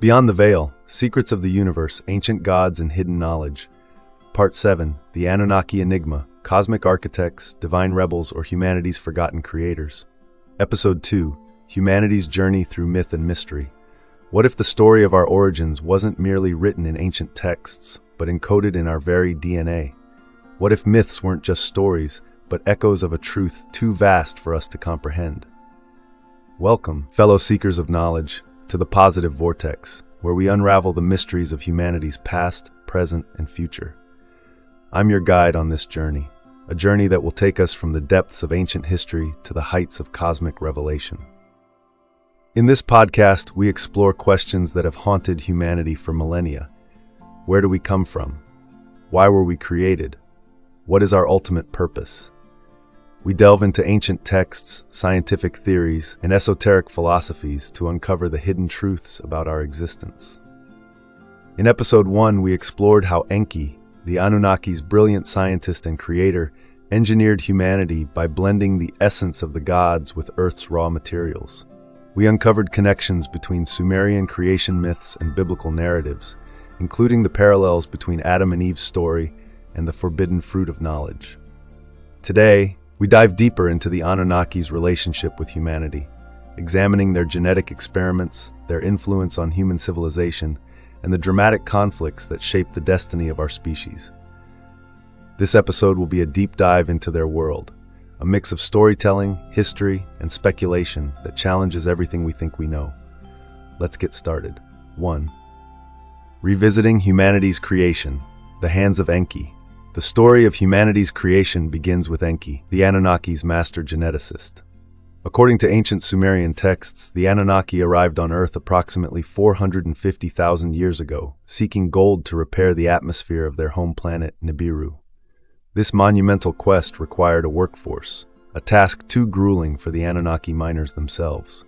Beyond the Veil, Secrets of the Universe, Ancient Gods and Hidden Knowledge. Part 7, The Anunnaki Enigma, Cosmic Architects, Divine Rebels, or Humanity's Forgotten Creators. Episode 2, Humanity's Journey Through Myth and Mystery. What if the story of our origins wasn't merely written in ancient texts, but encoded in our very DNA? What if myths weren't just stories, but echoes of a truth too vast for us to comprehend? Welcome, fellow seekers of knowledge, to the Positive Vortex, where we unravel the mysteries of humanity's past, present, and future. I'm your guide on this journey, a journey that will take us from the depths of ancient history to the heights of cosmic revelation. In this podcast, we explore questions that have haunted humanity for millennia. Where do we come from? Why were we created? What is our ultimate purpose? We delve into ancient texts, scientific theories, and esoteric philosophies to uncover the hidden truths about our existence. In Episode 1, we explored how Enki, the Anunnaki's brilliant scientist and creator, engineered humanity by blending the essence of the gods with Earth's raw materials. We uncovered connections between Sumerian creation myths and biblical narratives, including the parallels between Adam and Eve's story and the forbidden fruit of knowledge. Today, we dive deeper into the Anunnaki's relationship with humanity, examining their genetic experiments, their influence on human civilization, and the dramatic conflicts that shape the destiny of our species. This episode will be a deep dive into their world, a mix of storytelling, history, and speculation that challenges everything we think we know. Let's get started. 1. Revisiting humanity's creation, the hands of Enki. The story of humanity's creation begins with Enki, the Anunnaki's master geneticist. According to ancient Sumerian texts, the Anunnaki arrived on Earth approximately 450,000 years ago, seeking gold to repair the atmosphere of their home planet, Nibiru. This monumental quest required a workforce, a task too grueling for the Anunnaki miners themselves.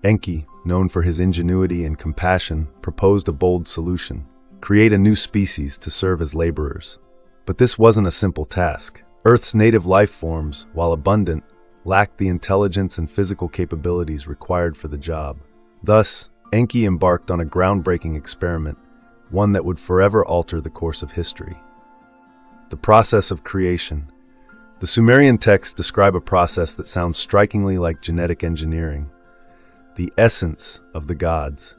Enki, known for his ingenuity and compassion, proposed a bold solution: create a new species to serve as laborers. But this wasn't a simple task. Earth's native life forms, while abundant, lacked the intelligence and physical capabilities required for the job. Thus, Enki embarked on a groundbreaking experiment, one that would forever alter the course of history. The process of creation. The Sumerian texts describe a process that sounds strikingly like genetic engineering. The essence of the gods.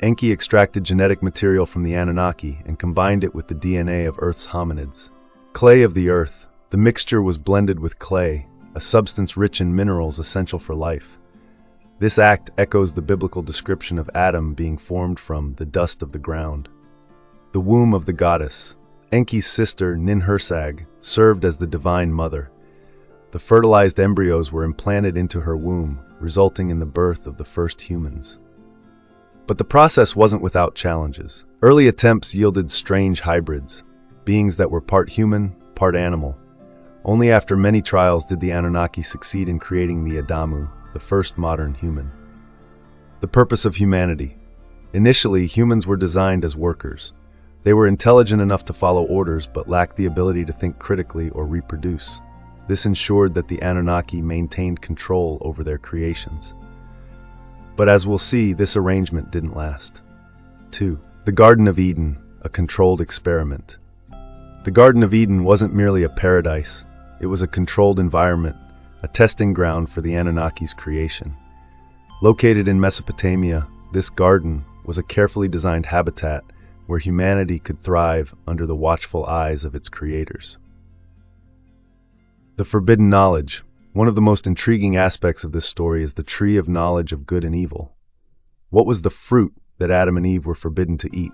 Enki extracted genetic material from the Anunnaki and combined it with the DNA of Earth's hominids. Clay of the earth. The mixture was blended with clay, a substance rich in minerals essential for life. This act echoes the biblical description of Adam being formed from the dust of the ground. The womb of the goddess. Enki's sister, Ninhursag, served as the divine mother. The fertilized embryos were implanted into her womb, resulting in the birth of the first humans. But the process wasn't without challenges. Early attempts yielded strange hybrids, beings that were part human, part animal. Only after many trials did the Anunnaki succeed in creating the Adamu, the first modern human. The purpose of humanity. Initially, humans were designed as workers. They were intelligent enough to follow orders but lacked the ability to think critically or reproduce. This ensured that the Anunnaki maintained control over their creations. But as we'll see, this arrangement didn't last. 2. The Garden of Eden, a controlled experiment. The Garden of Eden wasn't merely a paradise, it was a controlled environment, a testing ground for the Anunnaki's creation. Located in Mesopotamia, this garden was a carefully designed habitat where humanity could thrive under the watchful eyes of its creators. The forbidden knowledge. One of the most intriguing aspects of this story is the tree of knowledge of good and evil. What was the fruit that Adam and Eve were forbidden to eat?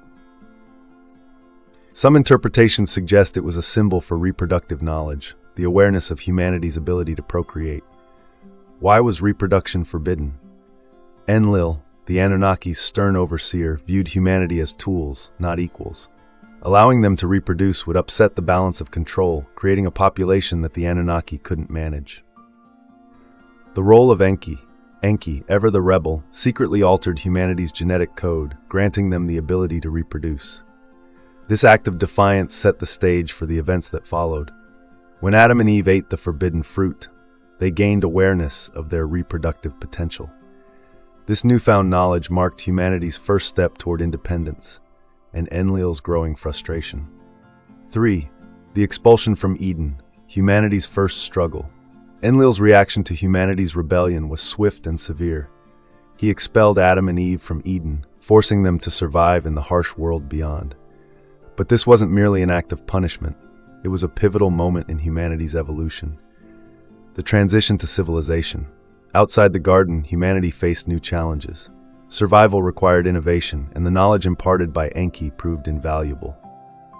Some interpretations suggest it was a symbol for reproductive knowledge, the awareness of humanity's ability to procreate. Why was reproduction forbidden? Enlil, the Anunnaki's stern overseer, viewed humanity as tools, not equals. Allowing them to reproduce would upset the balance of control, creating a population that the Anunnaki couldn't manage. The role of Enki. Enki, ever the rebel, secretly altered humanity's genetic code, granting them the ability to reproduce. This act of defiance set the stage for the events that followed. When Adam and Eve ate the forbidden fruit, they gained awareness of their reproductive potential. This newfound knowledge marked humanity's first step toward independence and Enlil's growing frustration. 3. The expulsion from Eden, humanity's first struggle. Enlil's reaction to humanity's rebellion was swift and severe. He expelled Adam and Eve from Eden, forcing them to survive in the harsh world beyond. But this wasn't merely an act of punishment. It was a pivotal moment in humanity's evolution. The transition to civilization. Outside the garden, humanity faced new challenges. Survival required innovation, and the knowledge imparted by Enki proved invaluable.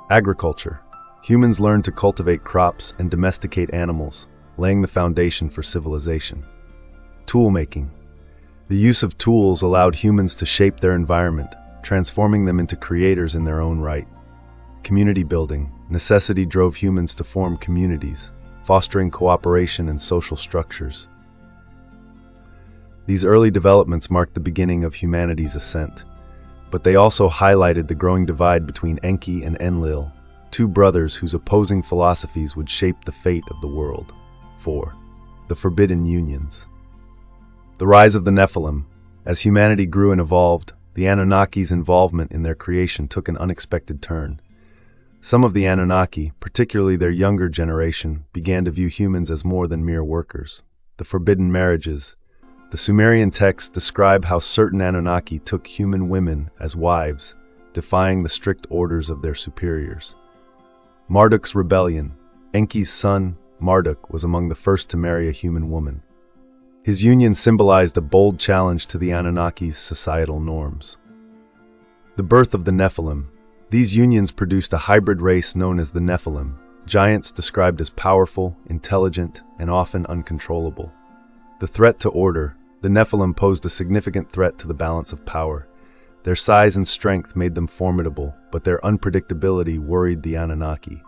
Agriculture. Humans learned to cultivate crops and domesticate animals, laying the foundation for civilization. Tool-making. The use of tools allowed humans to shape their environment, transforming them into creators in their own right. Community building. Necessity drove humans to form communities, fostering cooperation and social structures. These early developments marked the beginning of humanity's ascent, but they also highlighted the growing divide between Enki and Enlil, two brothers whose opposing philosophies would shape the fate of the world. 4. The forbidden unions. The rise of the Nephilim. As humanity grew and evolved, the Anunnaki's involvement in their creation took an unexpected turn. Some of the Anunnaki, particularly their younger generation, began to view humans as more than mere workers. The forbidden marriages. The Sumerian texts describe how certain Anunnaki took human women as wives, defying the strict orders of their superiors. Marduk's rebellion. Enki's son, Marduk, was among the first to marry a human woman. His union symbolized a bold challenge to the Anunnaki's societal norms. The birth of the Nephilim. These unions produced a hybrid race known as the Nephilim, giants described as powerful, intelligent, and often uncontrollable. The threat to order. The Nephilim posed a significant threat to the balance of power. Their size and strength made them formidable, but their unpredictability worried the Anunnaki.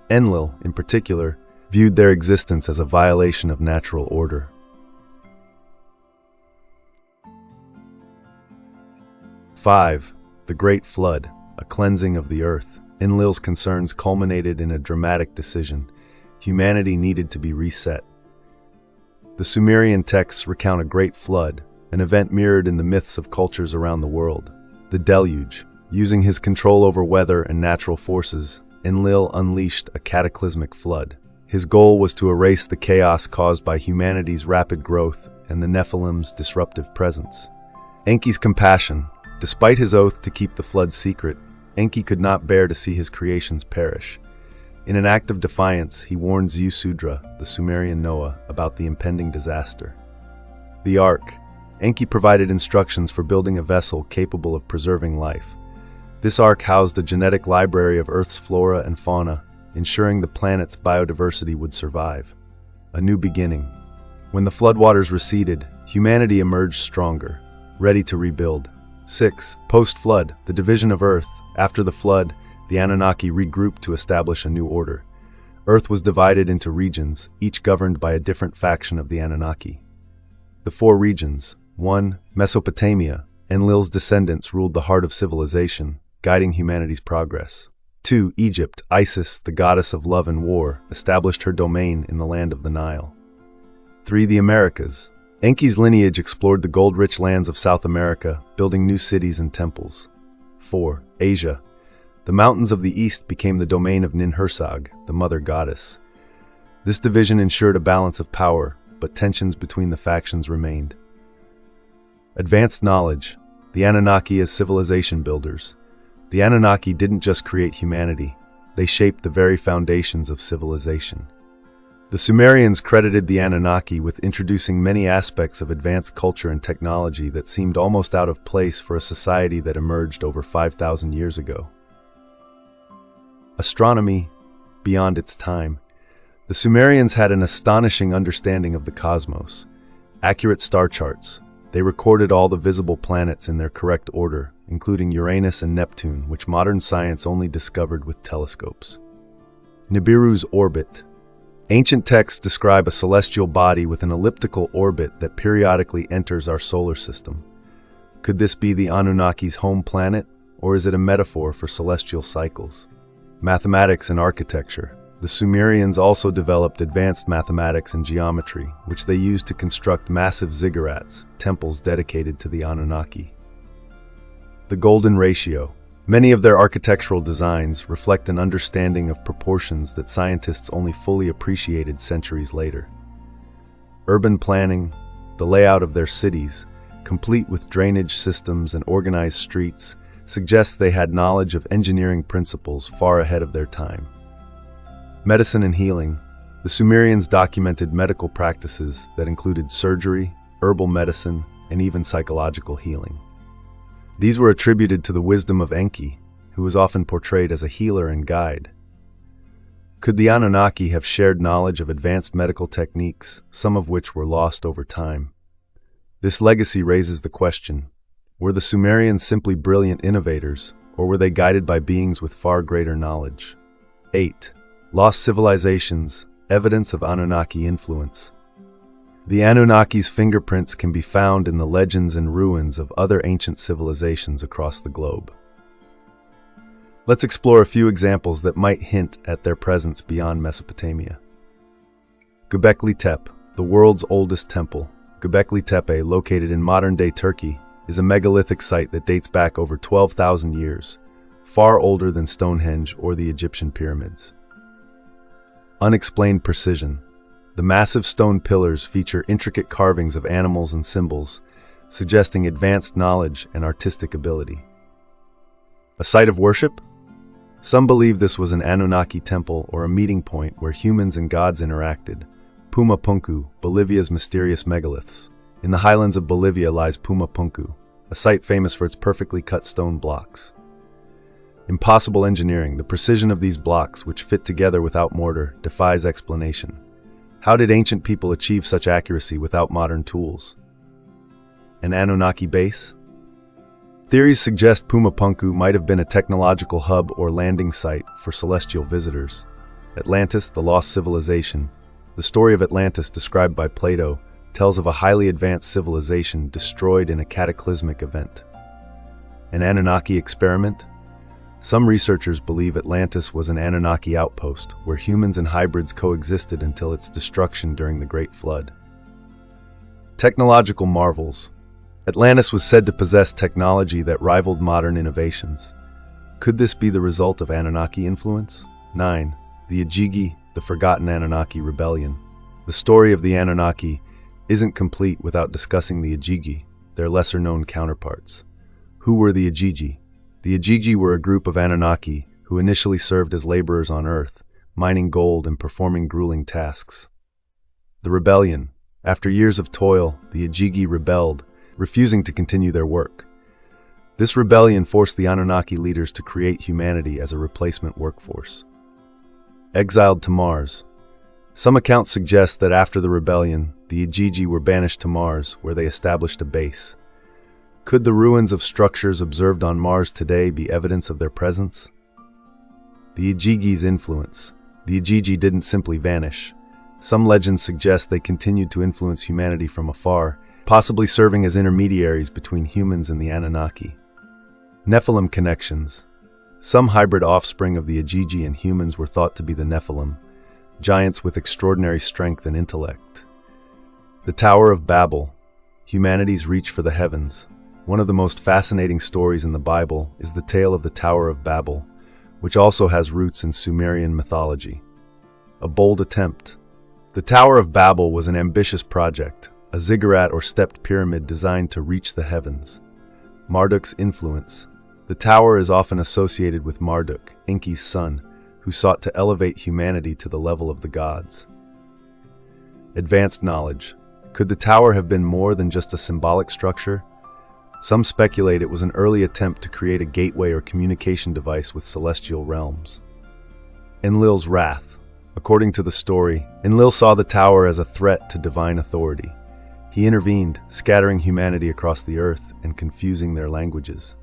Enlil, in particular, viewed their existence as a violation of natural order. 5. The Great Flood, a cleansing of the earth. Enlil's concerns culminated in a dramatic decision. Humanity needed to be reset. The Sumerian texts recount a great flood, an event mirrored in the myths of cultures around the world. The deluge. Using his control over weather and natural forces, Enlil unleashed a cataclysmic flood. His goal was to erase the chaos caused by humanity's rapid growth and the Nephilim's disruptive presence. Enki's compassion. Despite his oath to keep the flood secret, Enki could not bear to see his creations perish. In an act of defiance, he warned Ziusudra, the Sumerian Noah, about the impending disaster. The Ark. Enki provided instructions for building a vessel capable of preserving life. This ark housed a genetic library of Earth's flora and fauna, ensuring the planet's biodiversity would survive. A new beginning. When the floodwaters receded, humanity emerged stronger, ready to rebuild. 6. Post-flood, the division of Earth. After the flood, the Anunnaki regrouped to establish a new order. Earth was divided into regions, each governed by a different faction of the Anunnaki. The 4 regions. 1. Mesopotamia. Enlil's descendants ruled the heart of civilization, guiding humanity's progress. 2. Egypt. Isis, the goddess of love and war, established her domain in the land of the Nile. 3. The Americas. Enki's lineage explored the gold-rich lands of South America, building new cities and temples. 4. Asia. The mountains of the east became the domain of Ninhursag, the mother goddess. This division ensured a balance of power, but tensions between the factions remained. Advanced knowledge. The Anunnaki as civilization builders. The Anunnaki didn't just create humanity, they shaped the very foundations of civilization. The Sumerians credited the Anunnaki with introducing many aspects of advanced culture and technology that seemed almost out of place for a society that emerged over 5,000 years ago. Astronomy, beyond its time. The Sumerians had an astonishing understanding of the cosmos. Accurate star charts. They recorded all the visible planets in their correct order, including Uranus and Neptune, which modern science only discovered with telescopes. Nibiru's orbit. Ancient texts describe a celestial body with an elliptical orbit that periodically enters our solar system. Could this be the Anunnaki's home planet, or is it a metaphor for celestial cycles? Mathematics and architecture. The Sumerians also developed advanced mathematics and geometry, which they used to construct massive ziggurats, temples dedicated to the Anunnaki. The golden ratio. Many of their architectural designs reflect an understanding of proportions that scientists only fully appreciated centuries later. Urban planning, the layout of their cities, complete with drainage systems and organized streets, suggests they had knowledge of engineering principles far ahead of their time. Medicine and healing. The Sumerians documented medical practices that included surgery, herbal medicine, and even psychological healing. These were attributed to the wisdom of Enki, who was often portrayed as a healer and guide. Could the Anunnaki have shared knowledge of advanced medical techniques, some of which were lost over time? This legacy raises the question, were the Sumerians simply brilliant innovators, or were they guided by beings with far greater knowledge? 8. Lost civilizations, evidence of Anunnaki influence. The Anunnaki's fingerprints can be found in the legends and ruins of other ancient civilizations across the globe. Let's explore a few examples that might hint at their presence beyond Mesopotamia. Göbekli Tepe, the world's oldest temple. Göbekli Tepe, located in modern-day Turkey, is a megalithic site that dates back over 12,000 years, far older than Stonehenge or the Egyptian pyramids. Unexplained precision. The massive stone pillars feature intricate carvings of animals and symbols, suggesting advanced knowledge and artistic ability. A site of worship? Some believe this was an Anunnaki temple or a meeting point where humans and gods interacted. Puma Punku, Bolivia's mysterious megaliths. In the highlands of Bolivia lies Puma Punku, a site famous for its perfectly cut stone blocks. Impossible engineering. The precision of these blocks, which fit together without mortar, defies explanation. How did ancient people achieve such accuracy without modern tools? An Anunnaki base? Theories suggest Puma Punku might have been a technological hub or landing site for celestial visitors. Atlantis, the lost civilization. The story of Atlantis, described by Plato, tells of a highly advanced civilization destroyed in a cataclysmic event. An Anunnaki experiment? Some researchers believe Atlantis was an Anunnaki outpost, where humans and hybrids coexisted until its destruction during the Great Flood. Technological marvels. Atlantis was said to possess technology that rivaled modern innovations. Could this be the result of Anunnaki influence? 9. The Igigi, the Forgotten Anunnaki Rebellion. The story of the Anunnaki isn't complete without discussing the Igigi, their lesser-known counterparts. Who were the Igigi? The Igigi were a group of Anunnaki who initially served as laborers on Earth, mining gold and performing grueling tasks. The rebellion. After years of toil, the Igigi rebelled, refusing to continue their work. This rebellion forced the Anunnaki leaders to create humanity as a replacement workforce. Exiled to Mars. Some accounts suggest that after the rebellion, the Igigi were banished to Mars, where they established a base. Could the ruins of structures observed on Mars today be evidence of their presence? The Igigi's influence. The Igigi didn't simply vanish. Some legends suggest they continued to influence humanity from afar, possibly serving as intermediaries between humans and the Anunnaki. Nephilim connections. Some hybrid offspring of the Igigi and humans were thought to be the Nephilim, giants with extraordinary strength and intellect. The Tower of Babel. Humanity's reach for the heavens. One of the most fascinating stories in the Bible is the tale of the Tower of Babel, which also has roots in Sumerian mythology. A bold attempt. The Tower of Babel was an ambitious project, a ziggurat or stepped pyramid designed to reach the heavens. Marduk's influence. The tower is often associated with Marduk, Enki's son, who sought to elevate humanity to the level of the gods. Advanced knowledge. Could the tower have been more than just a symbolic structure? Some speculate it was an early attempt to create a gateway or communication device with celestial realms. Enlil's wrath. According to the story, Enlil saw the tower as a threat to divine authority. He intervened, scattering humanity across the earth and confusing their languages.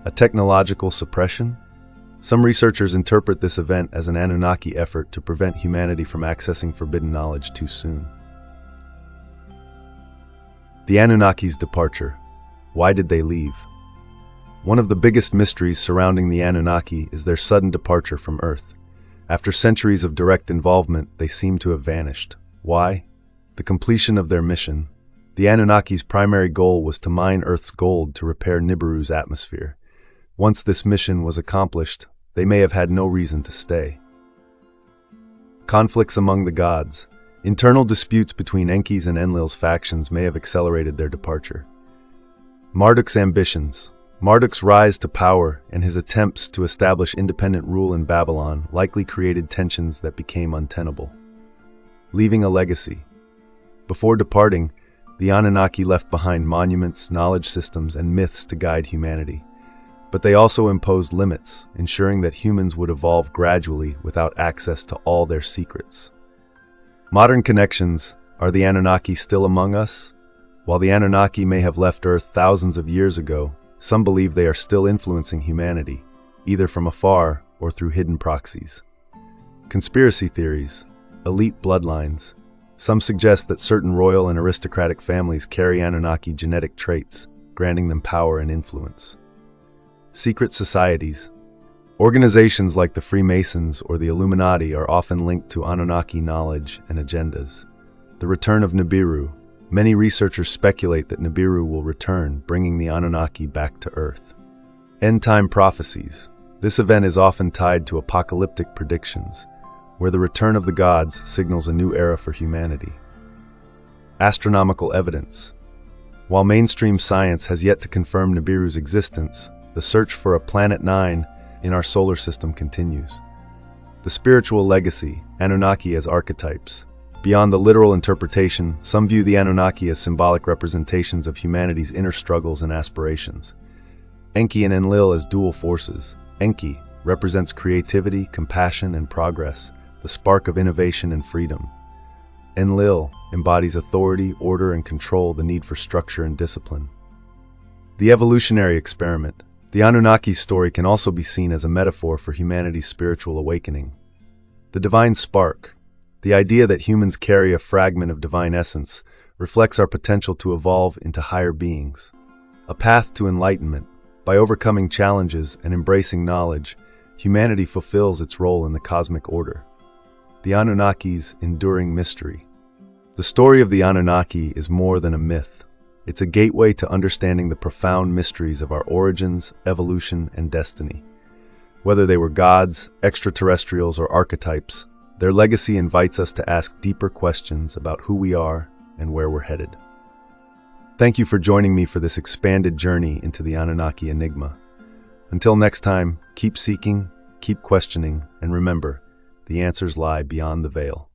A technological suppression? Some researchers interpret this event as an Anunnaki effort to prevent humanity from accessing forbidden knowledge too soon. The Anunnaki's departure. Why did they leave? One of the biggest mysteries surrounding the Anunnaki is their sudden departure from Earth. After centuries of direct involvement, they seem to have vanished. Why? The completion of their mission. The Anunnaki's primary goal was to mine Earth's gold to repair Nibiru's atmosphere. Once this mission was accomplished, they may have had no reason to stay. Conflicts among the gods. Internal disputes between Enki's and Enlil's factions may have accelerated their departure. Marduk's ambitions. Marduk's rise to power and his attempts to establish independent rule in Babylon likely created tensions that became untenable. Leaving a legacy. Before departing, the Anunnaki left behind monuments, knowledge systems, and myths to guide humanity. But they also imposed limits, ensuring that humans would evolve gradually without access to all their secrets. Modern connections. Are the Anunnaki still among us? While the Anunnaki may have left Earth thousands of years ago, some believe they are still influencing humanity, either from afar or through hidden proxies. Conspiracy theories. Elite bloodlines. Some suggest that certain royal and aristocratic families carry Anunnaki genetic traits, granting them power and influence. Secret societies. Organizations like the Freemasons or the Illuminati are often linked to Anunnaki knowledge and agendas. The return of Nibiru. Many researchers speculate that Nibiru will return, bringing the Anunnaki back to Earth. End-time prophecies. This event is often tied to apocalyptic predictions, where the return of the gods signals a new era for humanity. Astronomical evidence. While mainstream science has yet to confirm Nibiru's existence, the search for a Planet 9 in our solar system continues. The spiritual legacy. Anunnaki as archetypes. Beyond the literal interpretation, some view the Anunnaki as symbolic representations of humanity's inner struggles and aspirations. Enki and Enlil as dual forces. Enki represents creativity, compassion, and progress, the spark of innovation and freedom. Enlil embodies authority, order, and control, the need for structure and discipline. The evolutionary experiment. The Anunnaki's story can also be seen as a metaphor for humanity's spiritual awakening. The divine spark. The idea that humans carry a fragment of divine essence reflects our potential to evolve into higher beings. A path to enlightenment. By overcoming challenges and embracing knowledge, humanity fulfills its role in the cosmic order. The Anunnaki's enduring mystery. The story of the Anunnaki is more than a myth. It's a gateway to understanding the profound mysteries of our origins, evolution, and destiny. Whether they were gods, extraterrestrials, or archetypes, their legacy invites us to ask deeper questions about who we are and where we're headed. Thank you for joining me for this expanded journey into the Anunnaki Enigma. Until next time, keep seeking, keep questioning, and remember, the answers lie beyond the veil.